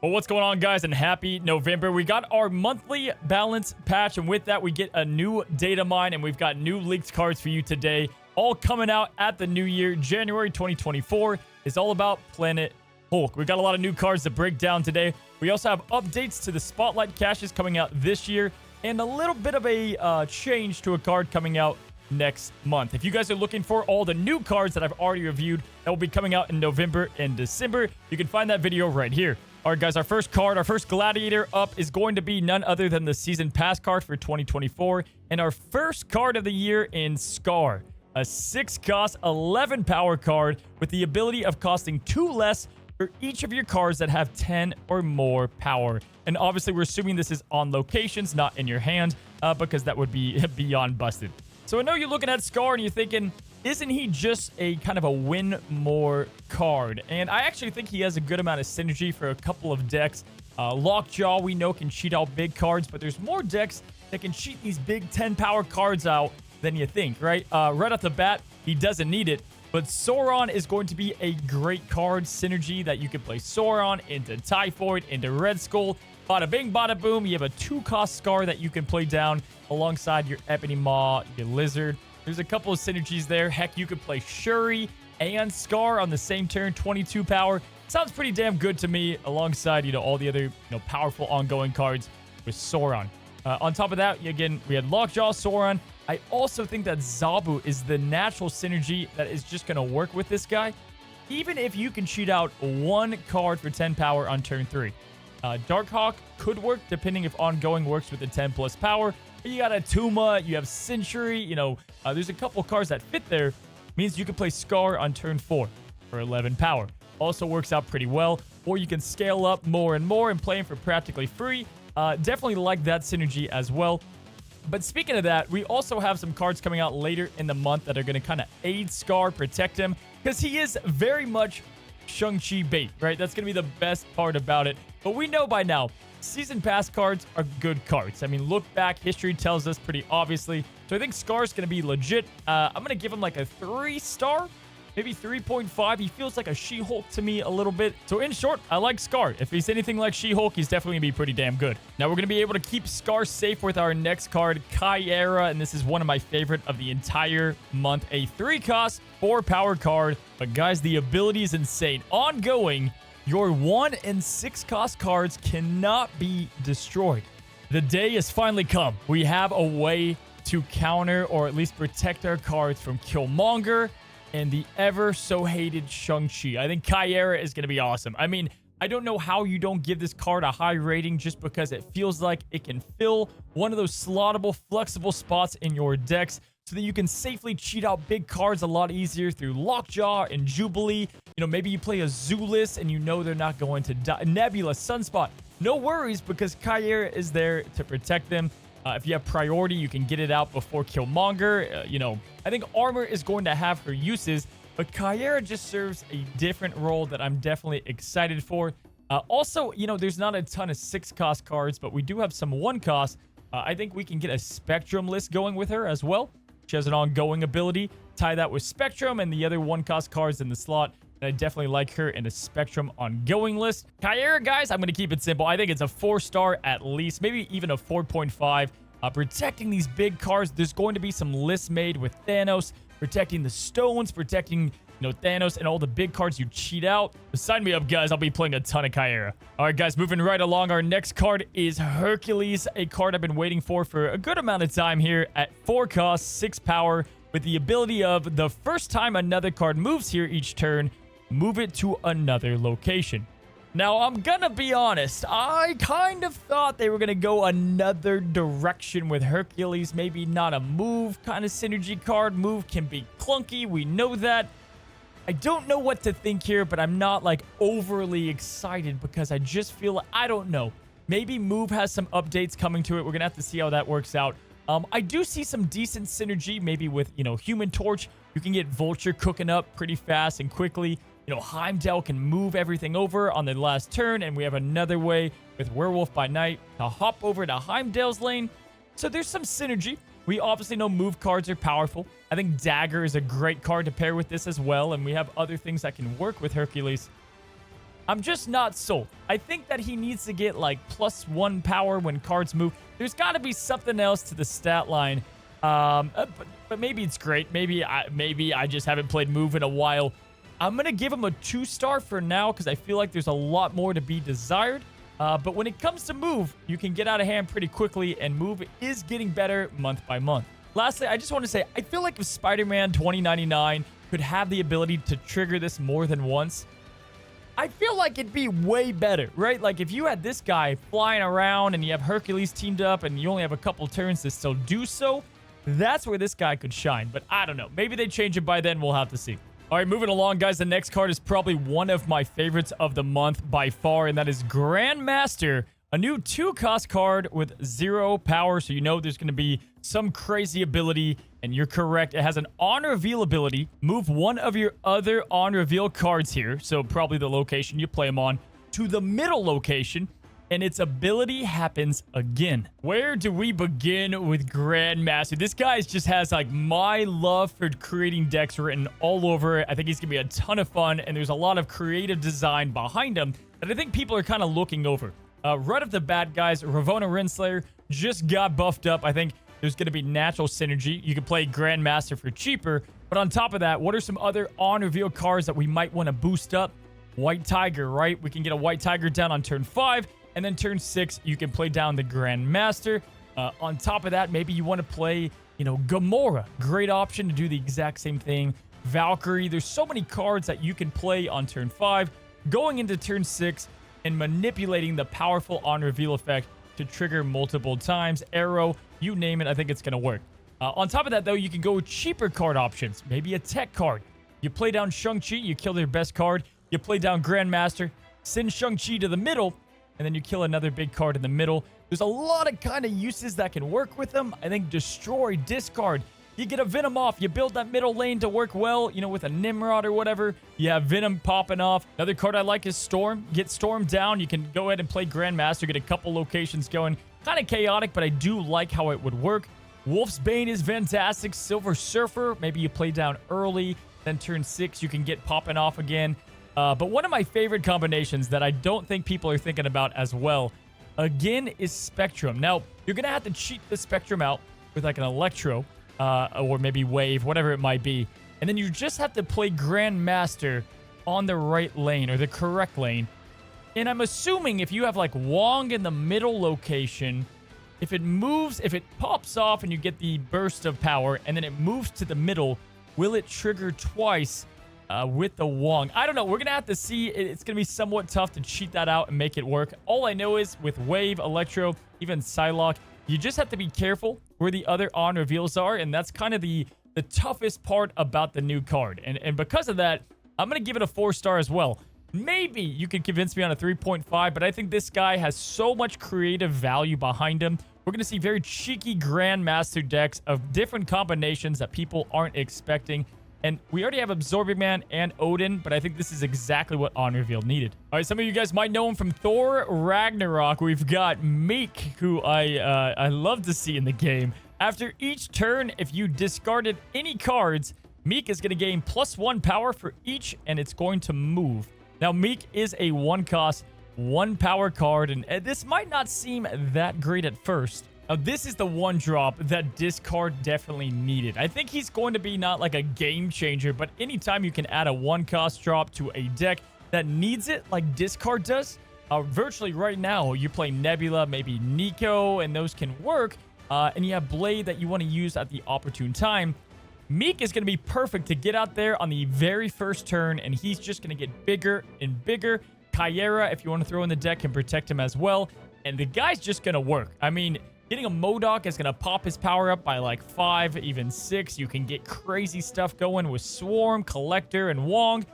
Well, what's going on, guys, and happy November. We got our monthly balance patch, and with that, we get a new data mine, and we've got new leaked cards for you today, all coming out at the new year. January 2024 is all about Planet Hulk. We've got a lot of new cards to break down today. We also have updates to the Spotlight caches coming out this year, and a little bit of a change to a card coming out next month. If you guys are looking for all the new cards that I've already reviewed that will be coming out in November and December, you can find that video right here. All right, guys, our first card, our first gladiator up is going to be none other than the season pass card for 2024, and our first card of the year in Skaar, a 6-cost 11 power card with the ability of costing 2 less for each of your cards that have 10 or more power. And obviously we're assuming this is on locations, not in your hand, because that would be beyond busted. So I know you're looking at Skaar and you're thinking, isn't he just a kind of a win more card? And I actually think he has a good amount of synergy for a couple of decks. Lockjaw, we know, can cheat out big cards, but there's more decks that can cheat these big 10 power cards out than you think, right? Right off the bat, he doesn't need it, but Sauron is going to be a great card synergy that you can play Sauron into Typhoid, into Red Skull. Bada bing, bada boom. You have a 2-cost Skaar that you can play down alongside your Ebony Maw, your Lizard. There's a couple of synergies there. Heck, you could play Shuri and Skaar on the same turn, 22 power. Sounds pretty damn good to me, alongside, all the other, powerful ongoing cards with Sauron. On top of that, again, we had Lockjaw, Sauron. I also think that Zabu is the natural synergy that is just going to work with this guy, even if you can cheat out one card for 10 power on turn 3. Darkhawk could work, depending if ongoing works with the 10 plus power. You got a Tuma, you have Century, there's a couple cards that fit there. Means you can play Skaar on turn 4 for 11 power. Also works out pretty well. Or you can scale up more and more and play him for practically free. Definitely like that synergy as well. But speaking of that, we also have some cards coming out later in the month that are going to kind of aid Skaar, protect him, because he is very much Shang-Chi bait, right? That's going to be the best part about it. But we know by now, season pass cards are good cards. I mean, look back, history tells us pretty obviously. So I think Skaar's going to be legit. I'm going to give him like a 3-star, maybe 3.5. He feels like a She-Hulk to me a little bit. So in short, I like Skaar. If he's anything like She-Hulk, he's definitely going to be pretty damn good. Now we're going to be able to keep Skaar safe with our next card, Caiera. And this is one of my favorite of the entire month. A 3-cost, 4-power card. But guys, the ability is insane. Ongoing, your 1- and 6-cost cards cannot be destroyed. The day has finally come. We have a way to counter or at least protect our cards from Killmonger and the ever-so-hated Shang-Chi. I think Caiera is going to be awesome. I mean, I don't know how you don't give this card a high rating just because it feels like it can fill one of those slottable, flexible spots in your decks so that you can safely cheat out big cards a lot easier through Lockjaw and Jubilee. Maybe you play a Zulus and they're not going to die. Nebula, Sunspot. No worries because Caiera is there to protect them. If you have priority, you can get it out before Killmonger. I think Armor is going to have her uses, but Caiera just serves a different role that I'm definitely excited for. Also, there's not a ton of 6-cost cards, but we do have some 1-cost. I think we can get a Spectrum list going with her as well. She has an ongoing ability. Tie that with Spectrum and the other 1-cost cards in the slot. And I definitely like her in a Spectrum ongoing list. Caiera, guys, I'm going to keep it simple. I think it's a 4-star at least, maybe even a 4.5. Protecting these big cards. There's going to be some lists made with Thanos, protecting the stones, protecting Thanos and all the big cards you cheat out. Sign me up, guys. I'll be playing a ton of Caiera. All right, guys, moving right along. Our next card is Hercules, a card I've been waiting for a good amount of time here at 4 cost, 6 power, with the ability of the first time another card moves here each turn, move it to another location. Now, I'm gonna be honest. I kind of thought they were gonna go another direction with Hercules. Maybe not a move kind of synergy card. Move can be clunky. We know that. I don't know what to think here, but I'm not like overly excited because I just feel, I don't know. Maybe move has some updates coming to it. We're gonna have to see how that works out. I do see some decent synergy, maybe with, Human Torch. You can get Vulture cooking up pretty fast and quickly. Heimdall can move everything over on the last turn, and we have another way with Werewolf by Night to hop over to Heimdall's lane. So there's some synergy. We obviously know move cards are powerful. I think Dagger is a great card to pair with this as well, and we have other things that can work with Hercules. I'm just not sold. I think that he needs to get like +1 power when cards move. There's got to be something else to the stat line. But maybe it's great. Maybe I just haven't played Move in a while. I'm going to give him a 2-star for now because I feel like there's a lot more to be desired. But when it comes to Move, you can get out of hand pretty quickly, and Move is getting better month by month. Lastly, I just want to say, I feel like if Spider-Man 2099 could have the ability to trigger this more than once, I feel like it'd be way better, right? Like if you had this guy flying around and you have Hercules teamed up and you only have a couple turns to still do so, that's where this guy could shine. But I don't know. Maybe they change it by then. We'll have to see. All right, moving along, guys. The next card is probably one of my favorites of the month by far, and that is Grandmaster, a new 2-cost card with 0 power. So you know there's going to be some crazy ability, and you're correct. It has an on-reveal ability. Move one of your other on-reveal cards here, so probably the location you play them on, to the middle location, and its ability happens again. Where do we begin with Grandmaster? This guy just has like my love for creating decks written all over it. I think he's gonna be a ton of fun, and there's a lot of creative design behind him that I think people are kind of looking over. Right off the bat, guys, Ravonna Renslayer just got buffed up. I think there's going to be natural synergy. You can play Grandmaster for cheaper. But on top of that, what are some other on-reveal cards that we might want to boost up? White Tiger, right? We can get a White Tiger down on turn 5. And then turn 6, you can play down the Grandmaster. On top of that, maybe you want to play, Gamora. Great option to do the exact same thing. Valkyrie. There's so many cards that you can play on turn 5. Going into turn 6 and manipulating the powerful on-reveal effect to trigger multiple times. Arrow, you name it, I think it's going to work. On top of that, though, you can go with cheaper card options. Maybe a tech card. You play down Shang-Chi, you kill their best card. You play down Grandmaster, send Shang-Chi to the middle, and then you kill another big card in the middle. There's a lot of kind of uses that can work with them. I think destroy, discard. You get a Venom off. You build that middle lane to work well, with a Nimrod or whatever. You have Venom popping off. Another card I like is Storm. Get Storm down. You can go ahead and play Grandmaster. Get a couple locations going. Kind of chaotic, but I do like how it would work. Wolf's Bane is fantastic. Silver Surfer. Maybe you play down early. Then turn 6, you can get popping off again. But one of my favorite combinations that I don't think people are thinking about as well, again, is Spectrum. Now, you're going to have to cheat the Spectrum out with like an Electro. Or maybe Wave, whatever it might be. And then you just have to play Grandmaster on the right lane or the correct lane. And I'm assuming if you have like Wong in the middle location, if it pops off and you get the burst of power and then it moves to the middle, will it trigger twice with the Wong? I don't know. We're going to have to see. It's going to be somewhat tough to cheat that out and make it work. All I know is with Wave, Electro, even Psylocke, you just have to be careful where the other on reveals are, and that's kind of the toughest part about the new card. And because of that, I'm going to give it a 4-star as well. Maybe you could convince me on a 3.5, but I think this guy has so much creative value behind him. We're going to see very cheeky Grandmaster decks of different combinations that people aren't expecting. And we already have Absorbing Man and Odin, but I think this is exactly what On Reveal needed. All right, some of you guys might know him from Thor Ragnarok. We've got Miek, who I love to see in the game. After each turn, if you discarded any cards, Miek is going to gain +1 power for each, and it's going to move. Now, Miek is a 1-cost, 1-power card, and this might not seem that great at first. Now, this is the one drop that discard definitely needed. I think he's going to be not like a game changer, but anytime you can add a 1-cost drop to a deck that needs it, like discard does, virtually right now, you play Nebula, maybe Nico, and those can work, and you have Blade that you want to use at the opportune time. Miek is going to be perfect to get out there on the very first turn, and he's just going to get bigger and bigger. Caiera, if you want to throw in the deck, can protect him as well, and the guy's just going to work. I mean, getting a MODOK is going to pop his power up by like 5, even 6. You can get crazy stuff going with Swarm, Collector, and Wong.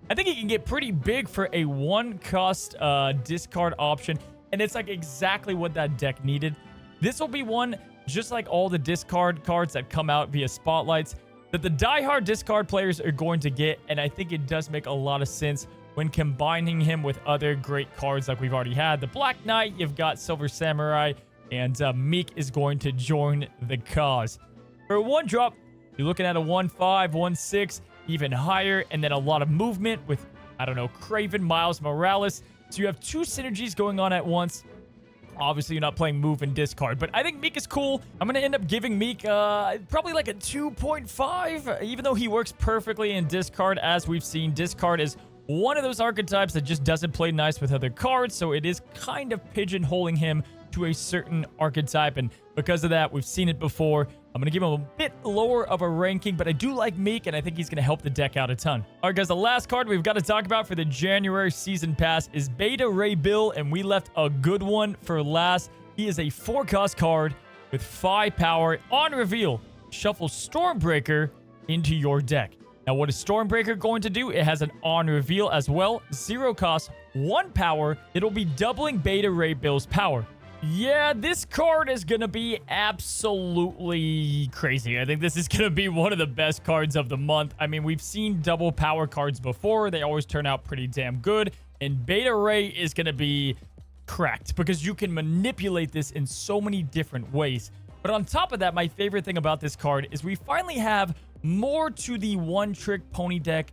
I think he can get pretty big for a 1-cost discard option, and it's like exactly what that deck needed. This will be one, just like all the discard cards that come out via Spotlights, that the diehard discard players are going to get, and I think it does make a lot of sense when combining him with other great cards like we've already had. The Black Knight, you've got Silver Samurai, and Miek is going to join the cause. For a 1-drop, you're looking at a 1-5, 1-6, even higher, and then a lot of movement with I don't know, Kraven, Miles Morales. So you have two synergies going on at once. Obviously, you're not playing move and discard, but I think Miek is cool. I'm going to end up giving Miek probably like a 2.5, even though he works perfectly in discard. As we've seen, discard is one of those archetypes that just doesn't play nice with other cards, so it is kind of pigeonholing him to a certain archetype, and because of that, we've seen it before. I'm going to give him a bit lower of a ranking, but I do like Miek, and I think he's going to help the deck out a ton. All right, guys, the last card we've got to talk about for the January Season Pass is Beta Ray Bill, and we left a good one for last. He is a 4-cost card with 5 power. On reveal, shuffle Stormbreaker into your deck. Now, what is Stormbreaker going to do? It has an on reveal as well. 0 cost, 1 power. It'll be doubling Beta Ray Bill's power. Yeah, this card is going to be absolutely crazy. I think this is going to be one of the best cards of the month. I mean, we've seen double power cards before. They always turn out pretty damn good. And Beta Ray is going to be cracked because you can manipulate this in so many different ways. But on top of that, my favorite thing about this card is we finally have more to the one-trick pony deck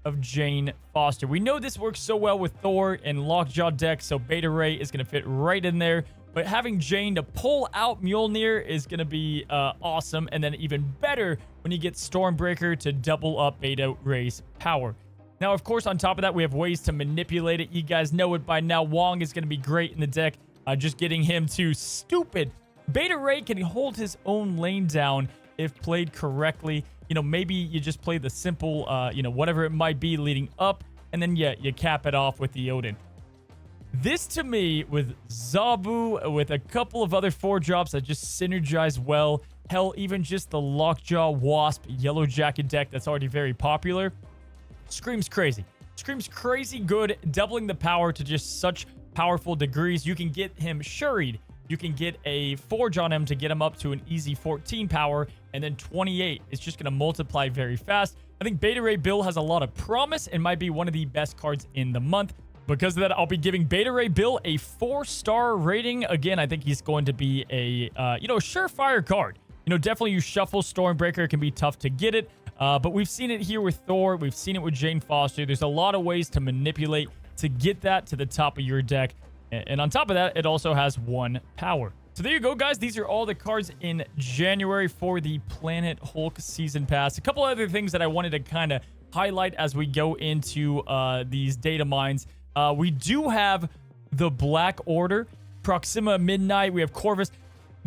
of Jane Foster. We know this works so well with Thor and Lockjaw decks, so Beta Ray is going to fit right in there. But having Jane to pull out Mjolnir is going to be awesome. And then even better when you get Stormbreaker to double up Beta Ray's power. Now, of course, on top of that, we have ways to manipulate it. You guys know it by now. Wong is going to be great in the deck. Just getting him to stupid. Beta Ray can hold his own lane down if played correctly. You know, maybe you just play the simple, you know, whatever it might be leading up. And then, yeah, you cap it off with the Odin. This, to me, with Zabu, with a couple of other 4-drops that just synergize well, hell, even just the Lockjaw Wasp Yellow Jacket deck that's already very popular, screams crazy. Screams crazy good, doubling the power to just such powerful degrees. You can get him shuried. You can get a Forge on him to get him up to an easy 14 power, and then 28. It's just going to multiply very fast. I think Beta Ray Bill has a lot of promise and might be one of the best cards in the month. Because of that, I'll be giving Beta Ray Bill a 4-star rating. Again, I think he's going to be a, you know, surefire card. You know, definitely you shuffle Stormbreaker. It can be tough to get it. But we've seen it here with Thor. We've seen it with Jane Foster. There's a lot of ways to manipulate to get that to the top of your deck. And on top of that, it also has 1 power. So there you go, guys. These are all the cards in January for the Planet Hulk Season Pass. A couple other things that I wanted to kind of highlight as we go into these data mines. We do have the Black Order, Proxima Midnight. We have Corvus.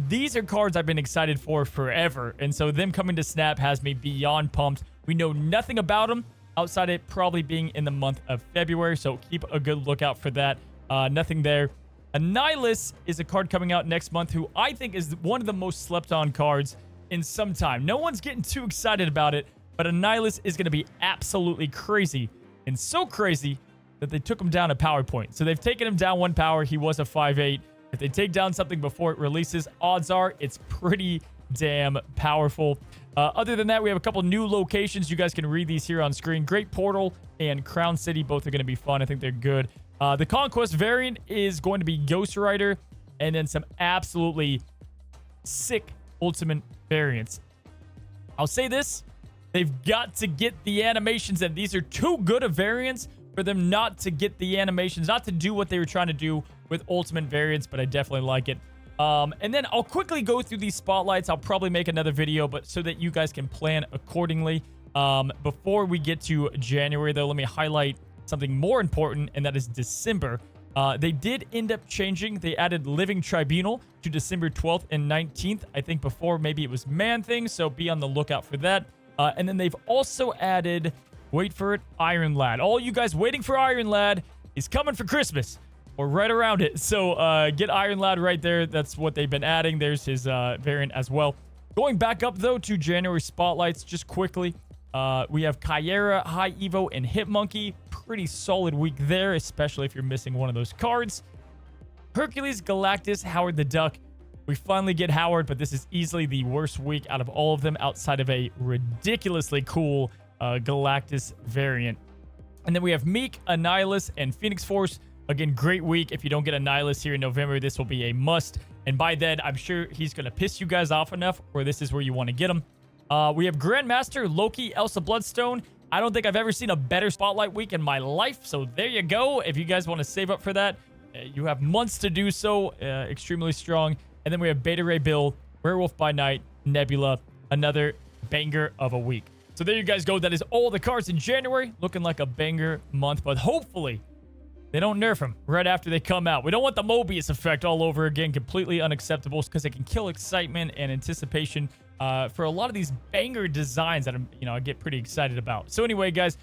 These are cards I've been excited for forever. And so them coming to Snap has me beyond pumped. We know nothing about them outside it probably being in the month of February. So keep a good lookout for that. Nothing there. Annihilus is a card coming out next month who I think is one of the most slept on cards in some time. No one's getting too excited about it, but Annihilus is going to be absolutely crazy. And so crazy that they took him down a power point. So they've taken him down 1 power. He was a 5/8. If they take down something before it releases, odds are it's pretty damn powerful. Other than that, we have a couple new locations. You guys can read these here on screen. Great Portal and Crown City. Both are going to be fun. I think they're good. The Conquest variant is going to be Ghost Rider. And then some absolutely sick Ultimate variants. I'll say this. They've got to get the animations. And these are too good of variants for them not to get the animations, not to do what they were trying to do with Ultimate variants, but I definitely like it. And then I'll quickly go through these spotlights. I'll probably make another video, but so that you guys can plan accordingly. Before we get to January, though, let me highlight something more important, and that is December. They did end up changing. They added Living Tribunal to December 12th and 19th. I think before maybe it was Man-Thing, so be on the lookout for that. And then they've also added... Wait for it, Iron Lad. All you guys waiting for Iron Lad is coming for Christmas. Or right around it. So get Iron Lad right there. That's what they've been adding. There's his variant as well. Going back up, though, to January spotlights, just quickly. We have Caiera, High Evo, and Hitmonkey. Pretty solid week there, especially if you're missing one of those cards. Hercules, Galactus, Howard the Duck. We finally get Howard, but this is easily the worst week out of all of them outside of a ridiculously cool Galactus variant. And then we have Miek, Annihilus, and Phoenix Force. Again, great week. If you don't get Annihilus here in November, this will be a must. And by then, I'm sure he's going to piss you guys off enough, or this is where you want to get him. We have Grandmaster, Loki, Elsa Bloodstone, I don't think I've ever seen a better Spotlight week in my life. So there you go. If you guys want to save up for that, you have months to do so. Extremely strong. And then we have Beta Ray Bill, Werewolf by Night, Nebula, another banger of a week. So there you guys go. That is all the cards in January. Looking like a banger month, but hopefully they don't nerf them right after they come out. We don't want the Mobius effect all over again. Completely unacceptable because it can kill excitement and anticipation for a lot of these banger designs that I get pretty excited about. So anyway, guys,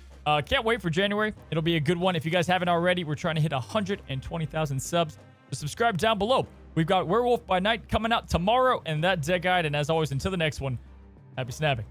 can't wait for January. It'll be a good one. If you guys haven't already, we're trying to hit 120,000 subs. So subscribe down below. We've got Werewolf by Night coming out tomorrow and that deck guide. And as always, until the next one, happy snapping.